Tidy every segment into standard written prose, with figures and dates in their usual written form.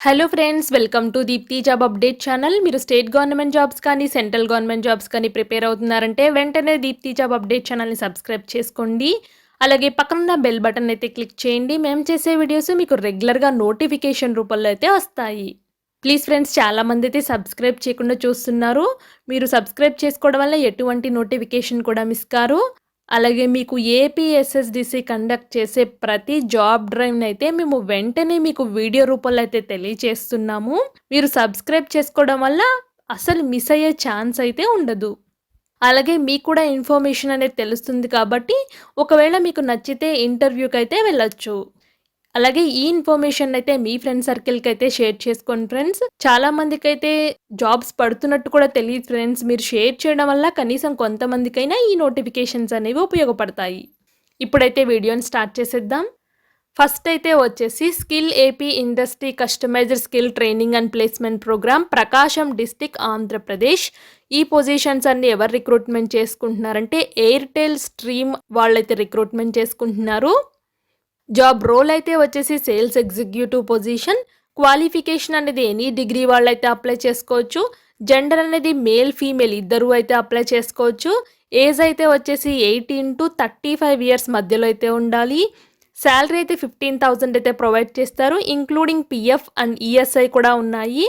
Hello friends, welcome to Deepthi job update channel. మీరు state government jobs కానీ central government jobs కానీ prepare అవుతున్నారంటే వెంటనే దీప్తి జాబ్ అప్డేట్ ఛానల్ని సబ్స్క్రైబ్ చేసుకోండి. అలాగే పక్కన బెల్ బటన్ అయితే క్లిక్ చేయండి. మేము చేసే వీడియోస్ మీకు రెగ్యులర్గా నోటిఫికేషన్ రూపంలో అయితే వస్తాయి. ప్లీజ్ ఫ్రెండ్స్, చాలామంది అయితే సబ్స్క్రైబ్ చేయకుండా చూస్తున్నారు. మీరు సబ్స్క్రైబ్ చేసుకోవడం వల్ల ఎటువంటి నోటిఫికేషన్ కూడా మిస్ కారు. అలాగే మీకు ఏపీఎస్ఎస్డిసి కండక్ట్ చేసే ప్రతి జాబ్ డ్రైవ్ని అయితే మేము వెంటనే మీకు వీడియో రూపంలో అయితే తెలియచేస్తున్నాము. మీరు సబ్స్క్రైబ్ చేసుకోవడం వల్ల అసలు మిస్ అయ్యే ఛాన్స్ అయితే ఉండదు. అలాగే మీకు కూడా ఇన్ఫర్మేషన్ అనేది తెలుస్తుంది కాబట్టి ఒకవేళ మీకు నచ్చితే ఇంటర్వ్యూకి అయితే వెళ్ళొచ్చు. అలాగే ఈ ఇన్ఫర్మేషన్ అయితే మీ ఫ్రెండ్ సర్కిల్కి అయితే షేర్ చేసుకోండి ఫ్రెండ్స్. చాలా మందికి అయితే జాబ్స్ పడుతున్నట్టు కూడా తెలియదు ఫ్రెండ్స్. మీరు షేర్ చేయడం వల్ల కనీసం కొంతమందికైనా ఈ నోటిఫికేషన్స్ అనేవి ఉపయోగపడతాయి. ఇప్పుడైతే వీడియోని స్టార్ట్ చేసేద్దాం. ఫస్ట్ అయితే వచ్చేసి skill AP industry customized skill training and placement program, Prakasam district, Andhra Pradesh. ఈ పొజిషన్స్ అన్ని ఎవరు రిక్రూట్మెంట్ చేసుకుంటున్నారంటే ఎయిర్టెల్ స్ట్రీమ్ వాళ్ళైతే రిక్రూట్మెంట్ చేసుకుంటున్నారు. జాబ్ రోల్ అయితే వచ్చేసి సేల్స్ ఎగ్జిక్యూటివ్ పొజిషన్. క్వాలిఫికేషన్ అనేది ఎనీ డిగ్రీ వాళ్ళైతే అప్లై చేసుకోవచ్చు. జెండర్ అనేది మేల్ ఫీమేల్ ఇద్దరు అయితే అప్లై చేసుకోవచ్చు. ఏజ్ అయితే వచ్చేసి 18 to 35 ఇయర్స్ మధ్యలో అయితే ఉండాలి. శాలరీ అయితే 15,000 అయితే ప్రొవైడ్ చేస్తారు, ఇంక్లూడింగ్ పిఎఫ్ అండ్ ఈఎస్ఐ కూడా ఉన్నాయి.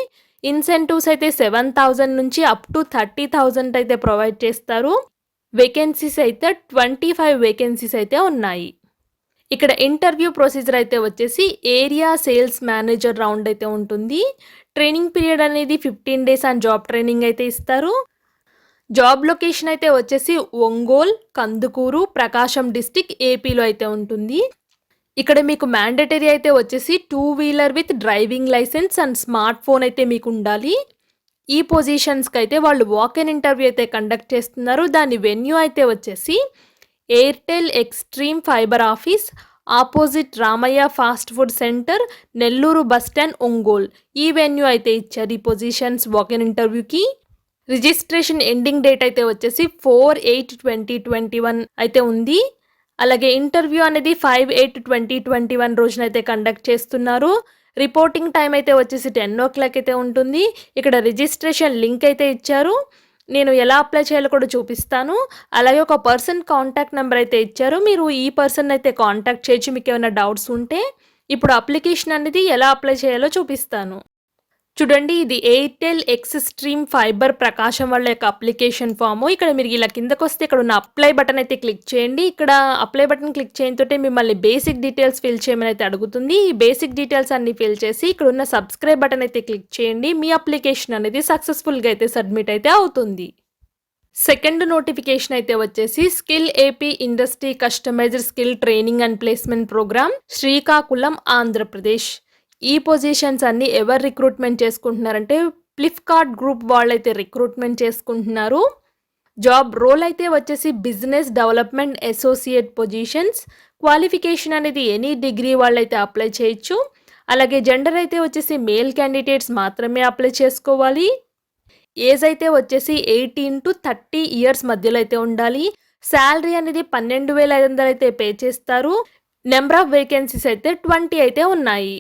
ఇన్సెంటివ్స్ అయితే 7,000 నుంచి అప్ టు 30,000 అయితే ప్రొవైడ్ చేస్తారు. వేకెన్సీస్ అయితే 25 వేకెన్సీస్ అయితే ఉన్నాయి. ఇక్కడ ఇంటర్వ్యూ ప్రొసీజర్ అయితే వచ్చేసి ఏరియా సేల్స్ మేనేజర్ రౌండ్ అయితే ఉంటుంది. ట్రైనింగ్ పీరియడ్ అనేది 15 days అండ్ జాబ్ ట్రైనింగ్ అయితే ఇస్తారు. జాబ్ లొకేషన్ అయితే వచ్చేసి ఒంగోల్, కందుకూరు, ప్రకాశం డిస్టిక్, ఏపీలో అయితే ఉంటుంది. ఇక్కడ మీకు మ్యాండేటరీ అయితే వచ్చేసి 2-wheeler with driving licence and smart phone అయితే మీకు ఉండాలి. ఈ పొజిషన్స్కి అయితే వాళ్ళు వాక్-ఇన్ ఇంటర్వ్యూ అయితే కండక్ట్ చేస్తున్నారు. దాని వెన్యూ అయితే వచ్చేసి Airtel extreme fibre office, opposite Ramaiah fast food centre, Nellore bus stand, Ongole. ఈ వెన్యూ అయితే ఇచ్చారు ఈ పొజిషన్స్ వాక్-ఇన్ ఇంటర్వ్యూకి. రిజిస్ట్రేషన్ ఎండింగ్ డేట్ అయితే వచ్చేసి 4/8/2021 అయితే ఉంది. అలాగే ఇంటర్వ్యూ అనేది 5/8/2021 రోజున అయితే కండక్ట్ చేస్తున్నారు. రిపోర్టింగ్ టైం అయితే వచ్చేసి 10 o'clock అయితే ఉంటుంది. ఇక్కడ రిజిస్ట్రేషన్ లింక్ అయితే ఇచ్చారు. నేను ఎలా అప్లై చేయాలో కూడా చూపిస్తాను. అలాగే ఒక పర్సన్ కాంటాక్ట్ నెంబర్ అయితే ఇచ్చారు. మీరు ఈ పర్సన్ అయితే కాంటాక్ట్ చేయొచ్చు మీకు ఏమైనా డౌట్స్ ఉంటే. ఇప్పుడు అప్లికేషన్ అనేది ఎలా అప్లై చేయాలో చూపిస్తాను. చూడండి, ఇది ఎయిర్టెల్ ఎక్స్ట్రీమ్ ఫైబర్ ప్రకాశం వాళ్ళ యొక్క అప్లికేషన్ ఫాము. ఇక్కడ మీరు ఇలా కిందకు వస్తే ఇక్కడ ఉన్న అప్లై బటన్ అయితే క్లిక్ చేయండి. ఇక్కడ అప్లై బటన్ క్లిక్ చేయడంతో మిమ్మల్ని బేసిక్ డీటెయిల్స్ ఫిల్ చేయమని అయితే అడుగుతుంది. ఈ బేసిక్ డీటెయిల్స్ అన్ని ఫిల్ చేసి ఇక్కడ ఉన్న సబ్స్క్రైబ్ బటన్ అయితే క్లిక్ చేయండి. మీ అప్లికేషన్ అనేది సక్సెస్ఫుల్గా అయితే సబ్మిట్ అయితే అవుతుంది. సెకండ్ నోటిఫికేషన్ అయితే వచ్చేసి skill AP industry customized skill training and placement program, Srikakulam, Andhra Pradesh. ఈ పొజిషన్స్ అన్ని ఎవరు రిక్రూట్మెంట్ చేసుకుంటున్నారంటే ఫ్లిప్కార్ట్ గ్రూప్ వాళ్ళైతే రిక్రూట్మెంట్ చేసుకుంటున్నారు. జాబ్ రోల్ అయితే వచ్చేసి business development associate positions. Qualification అనేది ఎనీ డిగ్రీ వాళ్ళైతే అప్లై చేయొచ్చు. అలాగే జెండర్ అయితే వచ్చేసి మేల్ క్యాండిడేట్స్ మాత్రమే అప్లై చేసుకోవాలి. ఏజ్ అయితే వచ్చేసి 18 to 30 ఇయర్స్ మధ్యలో అయితే ఉండాలి. శాలరీ అనేది 12,500 అయితే పే చేస్తారు. నెంబర్ ఆఫ్ వేకెన్సీస్ అయితే 20 అయితే ఉన్నాయి.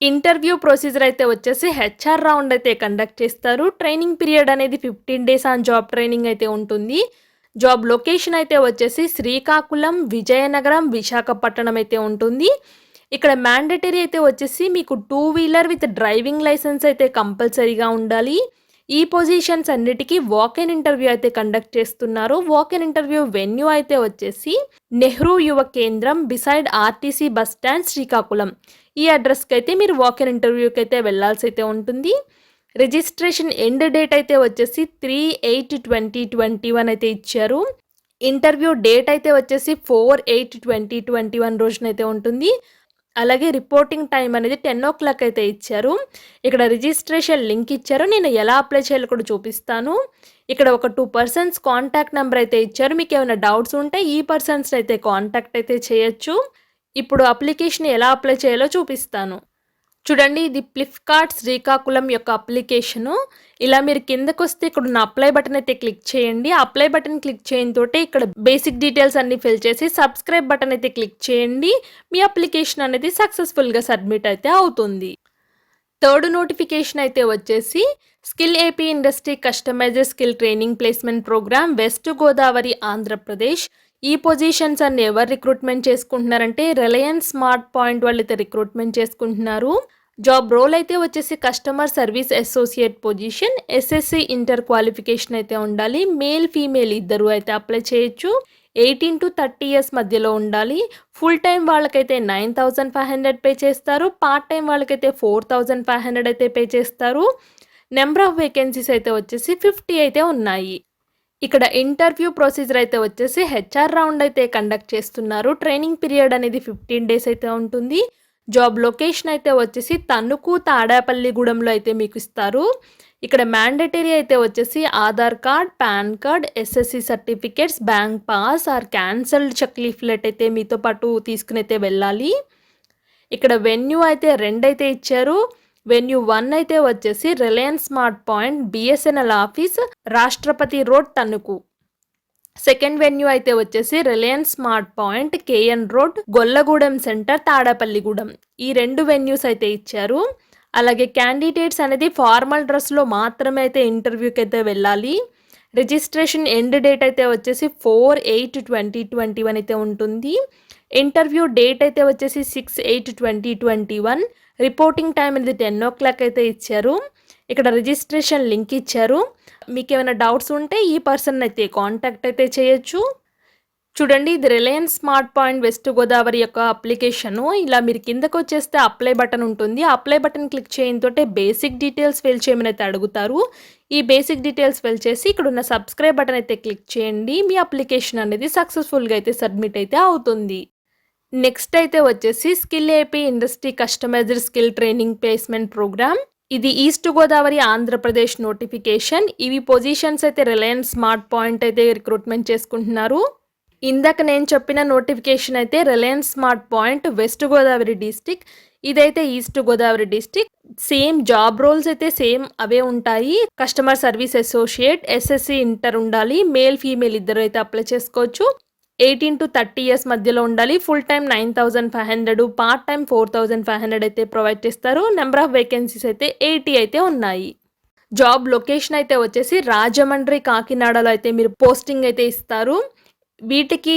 ఇంటర్వ్యూ ప్రొసీజర్ అయితే వచ్చేసి హెచ్ఆర్ రౌండ్ అయితే కండక్ట్ చేస్తారు. ట్రైనింగ్ పీరియడ్ అనేది 15 days ఆన్ జాబ్ ట్రైనింగ్ అయితే ఉంటుంది. జాబ్ లొకేషన్ అయితే వచ్చేసి శ్రీకాకుళం, విజయనగరం, విశాఖపట్నం అయితే ఉంటుంది. ఇక్కడ మ్యాండేటరీ అయితే వచ్చేసి మీకు 2-wheeler విత్ డ్రైవింగ్ లైసెన్స్ అయితే కంపల్సరీగా ఉండాలి. ఈ పొజిషన్స్ అన్నిటికీ వాక్-ఇన్ ఇంటర్వ్యూ అయితే కండక్ట్ చేస్తున్నారు. వాక్-ఇన్ ఇంటర్వ్యూ వెన్యూ అయితే వచ్చేసి నెహ్రూ యువ కేంద్రం beside RTC bus stand, Srikakulam. ఈ అడ్రస్కి అయితే మీరు వాక్-ఇన్ ఇంటర్వ్యూకి అయితే వెళ్ళాల్సి అయితే ఉంటుంది. రిజిస్ట్రేషన్ ఎండ్ డేట్ అయితే వచ్చేసి 3/8/2021 అయితే ఇచ్చారు. ఇంటర్వ్యూ డేట్ అయితే వచ్చేసి 4/8/2021 రోజునైతే ఉంటుంది. అలాగే రిపోర్టింగ్ టైం అనేది 10 o'clock అయితే ఇచ్చారు. ఇక్కడ రిజిస్ట్రేషన్ లింక్ ఇచ్చారు. నేను ఎలా అప్లై చేయాలో కూడా చూపిస్తాను. ఇక్కడ ఒక 2 persons కాంటాక్ట్ నెంబర్ అయితే ఇచ్చారు. మీకు ఏమైనా డౌట్స్ ఉంటే ఈ పర్సన్స్ అయితే కాంటాక్ట్ అయితే చేయొచ్చు. ఇప్పుడు అప్లికేషన్ ఎలా అప్లై చేయాలో చూపిస్తాను. చూడండి, ఇది ఫ్లిప్కార్ట్ శ్రీకాకుళం యొక్క అప్లికేషను. ఇలా మీరు కిందకు వస్తే ఇక్కడ ఉన్న అప్లై బటన్ అయితే క్లిక్ చేయండి. అప్లై బటన్ క్లిక్ చేయడం తోటి ఇక్కడ బేసిక్ డీటెయిల్స్ అన్ని ఫిల్ చేసి సబ్స్క్రైబ్ బటన్ అయితే క్లిక్ చేయండి. మీ అప్లికేషన్ అనేది సక్సెస్ఫుల్గా సబ్మిట్ అయితే అవుతుంది. థర్డ్ నోటిఫికేషన్ అయితే వచ్చేసి skill AP industry customized skill training placement program west Godavari Andhra Pradesh. ఈ పొజిషన్స్ అన్ని ఎవరు రిక్రూట్మెంట్ చేసుకుంటున్నారంటే రిలయన్స్ స్మార్ట్ పాయింట్ వాళ్ళు అయితే రిక్రూట్మెంట్ చేసుకుంటున్నారు. జాబ్ రోల్ అయితే వచ్చేసి customer service associate position. SSC inter qualification అయితే ఉండాలి. మేల్ ఫీమేల్ ఇద్దరు అయితే అప్లై చేయొచ్చు. 18 to 30 ఇయర్స్ మధ్యలో ఉండాలి. ఫుల్ టైం వాళ్ళకైతే 9,500 పే చేస్తారు. పార్ట్ టైం వాళ్ళకైతే 4,500 అయితే పే చేస్తారు. నెంబర్ ఆఫ్ వేకెన్సీస్ అయితే వచ్చేసి 50 అయితే ఉన్నాయి. ఇక్కడ ఇంటర్వ్యూ ప్రొసీజర్ అయితే వచ్చేసి హెచ్ఆర్ రౌండ్ అయితే కండక్ట్ చేస్తున్నారు. ట్రైనింగ్ పీరియడ్ అనేది 15 డేస్ అయితే ఉంటుంది. జాబ్ లొకేషన్ అయితే వచ్చేసి తణుకు తాడేపల్లిగూడెంలో అయితే మీకు ఇస్తారు. ఇక్కడ మ్యాండేటరీ అయితే వచ్చేసి Aadhaar card, PAN card, SSC certificates, bank pass or cancelled cheque leaflet అయితే మీతో పాటు తీసుకుని అయితే వెళ్ళాలి. ఇక్కడ వెన్యూ అయితే 2 అయితే ఇచ్చారు. వెన్యూ 1 అయితే వచ్చేసి Reliance smart point BSNL office, రాష్ట్రపతి రోడ్, తణుకు. సెకండ్ వెన్యూ అయితే వచ్చేసి Reliance smart point KN road, Gollagudem centre, Tadepalligudem. ఈ 2 వెన్యూస్ అయితే ఇచ్చారు. అలాగే క్యాండిడేట్స్ అనేది ఫార్మల్ డ్రెస్లో మాత్రమే అయితే ఇంటర్వ్యూకి అయితే వెళ్ళాలి. రిజిస్ట్రేషన్ ఎండ్ డేట్ అయితే వచ్చేసి 4/8/2021 అయితే ఉంటుంది. ఇంటర్వ్యూ డేట్ అయితే వచ్చేసి 6/8/2021. రిపోర్టింగ్ టైం అనేది 10 o'clock అయితే ఇచ్చారు. ఇక్కడ రిజిస్ట్రేషన్ లింక్ ఇచ్చారు. మీకు ఏమైనా డౌట్స్ ఉంటే ఈ పర్సన్ అయితే కాంటాక్ట్ అయితే చేయొచ్చు. చూడండి, ఇది Reliance smart point west Godavari యొక్క అప్లికేషను. ఇలా మీరు కిందకు వచ్చేస్తే అప్లై బటన్ ఉంటుంది. అప్లై బటన్ క్లిక్ చేయడంతో బేసిక్ డీటెయిల్స్ ఫిల్ చేయమని అయితే అడుగుతారు. ఈ బేసిక్ డీటెయిల్స్ ఫిల్ చేసి ఇక్కడ ఉన్న సబ్స్క్రైబ్ బటన్ అయితే క్లిక్ చేయండి. మీ అప్లికేషన్ అనేది సక్సెస్ఫుల్గా అయితే సబ్మిట్ అయితే అవుతుంది. నెక్స్ట్ అయితే వచ్చేసి skill AP industry customized skill training placement program. ఇది ఈస్ట్ గోదావరి ఆంధ్రప్రదేశ్ నోటిఫికేషన్. ఇవి పొజిషన్స్ అయితే రిలయన్స్ స్మార్ట్ పాయింట్ అయితే రిక్రూట్మెంట్ చేసుకుంటున్నారు. ఇందాక నేను చెప్పిన నోటిఫికేషన్ అయితే Reliance smart point west Godavari district, ఇదైతే east Godavari district. Same job roles అయితే సేమ్ అవే ఉంటాయి. Customer service associate, SSC inter ఉండాలి. మేల్ ఫీమేల్ ఇద్దరు అయితే అప్లై చేసుకోవచ్చు. 18 to 30 ఇయర్స్ మధ్యలో ఉండాలి. ఫుల్ టైం 9,500, పార్ట్ టైం 4,500 అయితే ప్రొవైడ్ చేస్తారు. నెంబర్ ఆఫ్ వేకెన్సీస్ అయితే 80 అయితే ఉన్నాయి. జాబ్ లొకేషన్ అయితే వచ్చేసి రాజమండ్రి, కాకినాడలో అయితే మీరు పోస్టింగ్ అయితే ఇస్తారు. వీటికి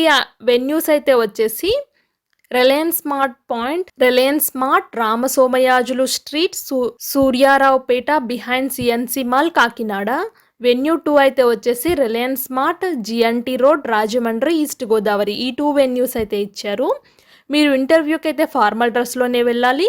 వెన్యూస్ అయితే వచ్చేసి Reliance smart point, Reliance smart, Ramasomayajulu street, Suryaraopeta behind CNC mall, Kakinada. Venue 2 అయితే వచ్చేసి Reliance smart, GNT road, Rajahmundry, east Godavari. ఈ 2 వెన్యూస్ అయితే ఇచ్చారు. మీరు ఇంటర్వ్యూకి అయితే ఫార్మల్ డ్రెస్లోనే వెళ్ళాలి.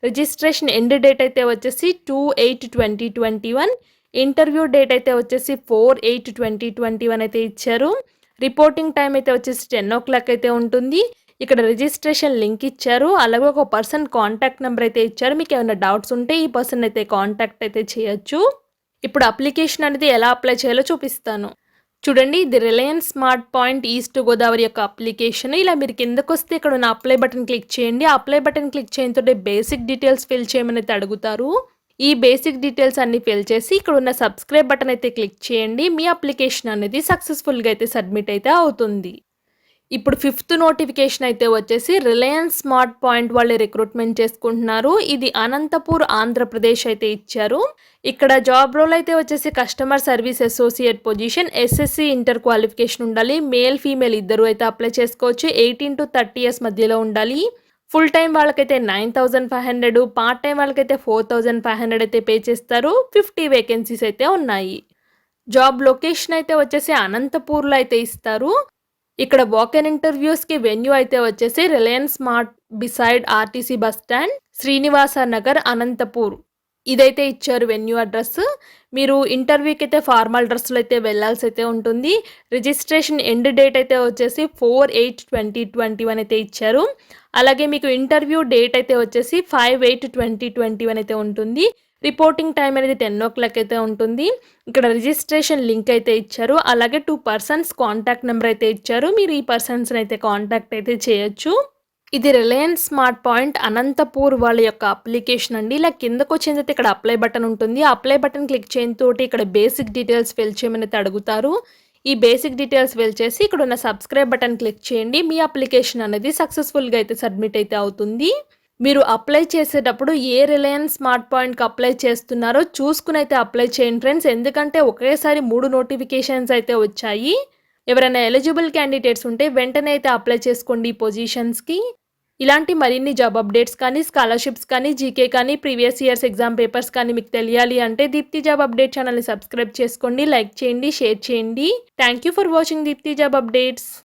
రిజిస్ట్రేషన్ ఎండ్ డేట్ అయితే వచ్చేసి 2/8/2021. ఇంటర్వ్యూ డేట్ అయితే వచ్చేసి 4/8/2021 అయితే ఇచ్చారు. రిపోర్టింగ్ టైం అయితే వచ్చేసి 10 o'clock అయితే ఉంటుంది. ఇక్కడ రిజిస్ట్రేషన్ లింక్ ఇచ్చారు. అలాగే ఒక పర్సన్ కాంటాక్ట్ నెంబర్ అయితే ఇచ్చారు. మీకు ఏమైనా డౌట్స్ ఉంటే ఈ పర్సన్ అయితే కాంటాక్ట్ అయితే చేయొచ్చు. ఇప్పుడు అప్లికేషన్ అనేది ఎలా అప్లై చేయాలో చూపిస్తాను. చూడండి, ఇది Reliance smart point east Godavari యొక్క అప్లికేషన్. ఇలా మీరు కిందకు వస్తే ఇక్కడ ఉన్న అప్లై బటన్ క్లిక్ చేయండి. అప్లై బటన్ క్లిక్ చేయడంతో బేసిక్ డీటెయిల్స్ ఫిల్ చేయమని అయితే అడుగుతారు. ఈ బేసిక్ డీటెయిల్స్ అన్ని ఫిల్ చేసి ఇక్కడ ఉన్న సబ్స్క్రైబ్ బటన్ అయితే క్లిక్ చేయండి. మీ అప్లికేషన్ అనేది సక్సెస్ఫుల్గా అయితే సబ్మిట్ అయితే అవుతుంది. ఇప్పుడు 5th నోటిఫికేషన్ అయితే వచ్చేసి రిలయన్స్ స్మార్ట్ పాయింట్ వాళ్ళు రిక్రూట్మెంట్ చేసుకుంటున్నారు. ఇది అనంతపూర్, ఆంధ్రప్రదేశ్ అయితే ఇచ్చారు. ఇక్కడ జాబ్ రోల్ అయితే వచ్చేసి customer service associate position. SSC inter qualification ఉండాలి. మేల్ ఫీమేల్ ఇద్దరు అయితే అప్లై చేసుకోవచ్చు. 18 to 30 ఇయర్స్ మధ్యలో ఉండాలి. ఫుల్ టైం వాళ్ళకైతే 9,500, పార్ట్ టైం వాళ్ళకైతే 4,500 అయితే పే చేస్తారు. 50 వేకెన్సీస్ అయితే ఉన్నాయి. జాబ్ లొకేషన్ అయితే వచ్చేసి అనంతపూర్లో అయితే ఇస్తారు. ఇక్కడ వాక్-ఇన్ ఇంటర్వ్యూస్కి వెన్యూ అయితే వచ్చేసి Reliance smart beside RTC bus stand, Srinivasa Nagar, Anantapur. ఇదైతే ఇచ్చారు వెన్యూ అడ్రస్. మీరు ఇంటర్వ్యూకి అయితే ఫార్మల్ డ్రెస్లో అయితే వెళ్ళాల్సి అయితే ఉంటుంది. రిజిస్ట్రేషన్ ఎండ్ డేట్ అయితే వచ్చేసి 4/8/2021 అయితే ఇచ్చారు. అలాగే మీకు ఇంటర్వ్యూ డేట్ అయితే వచ్చేసి 5/8/2021 అయితే ఉంటుంది. రిపోర్టింగ్ టైం అనేది 10 o'clock అయితే ఉంటుంది. ఇక్కడ రిజిస్ట్రేషన్ లింక్ అయితే ఇచ్చారు. అలాగే 2 persons కాంటాక్ట్ నెంబర్ అయితే ఇచ్చారు. మీరు ఈ పర్సన్స్ని అయితే కాంటాక్ట్ అయితే చేయొచ్చు. ఇది రిలయన్స్ స్మార్ట్ పాయింట్ అనంతపూర్ వాళ్ళ యొక్క అప్లికేషన్ అండి. ఇలా కిందకు వచ్చిన తర్వాత ఇక్కడ అప్లై బటన్ ఉంటుంది. అప్లై బటన్ క్లిక్ చేయడంతో ఇక్కడ బేసిక్ డీటెయిల్స్ ఫిల్ చేయమని అయితే అడుగుతారు. ఈ బేసిక్ డీటెయిల్స్ ఫిల్ చేసి ఇక్కడ ఉన్న సబ్స్క్రైబ్ బటన్ క్లిక్ చేయండి. మీ అప్లికేషన్ అనేది సక్సెస్ఫుల్గా అయితే సబ్మిట్ అయితే అవుతుంది. మీరు అప్లై చేసేటప్పుడు ఏ రిలయన్స్ స్మార్ట్ పాయింట్‌కి అప్లై చేస్తున్నారో చూసుకునైతే అప్లై చేయండి ఫ్రెండ్స్. ఎందుకంటే ఒకేసారి 3 నోటిఫికేషన్స్ అయితే వచ్చాయి. ఎవరైనా ఎలిజిబుల్ క్యాండిడేట్స్ ఉంటే వెంటనే అయితే అప్లై చేసుకోండి ఈ పొజిషన్స్‌కి. ఇలాంటి మరిన్ని జాబ్ అప్డేట్స్ కానీ, స్కాలర్‌షిప్స్ కానీ, జీకే కానీ, ప్రీవియస్ ఇయర్స్ ఎగ్జామ్ పేపర్స్ కానీ మీకు తెలియాలి అంటే దీప్తి జాబ్ అప్డేట్ ఛానల్‌ని సబ్స్క్రైబ్ చేసుకోండి, లైక్ చేయండి, షేర్ చేయండి. Thank you for watching Deepthi job updates.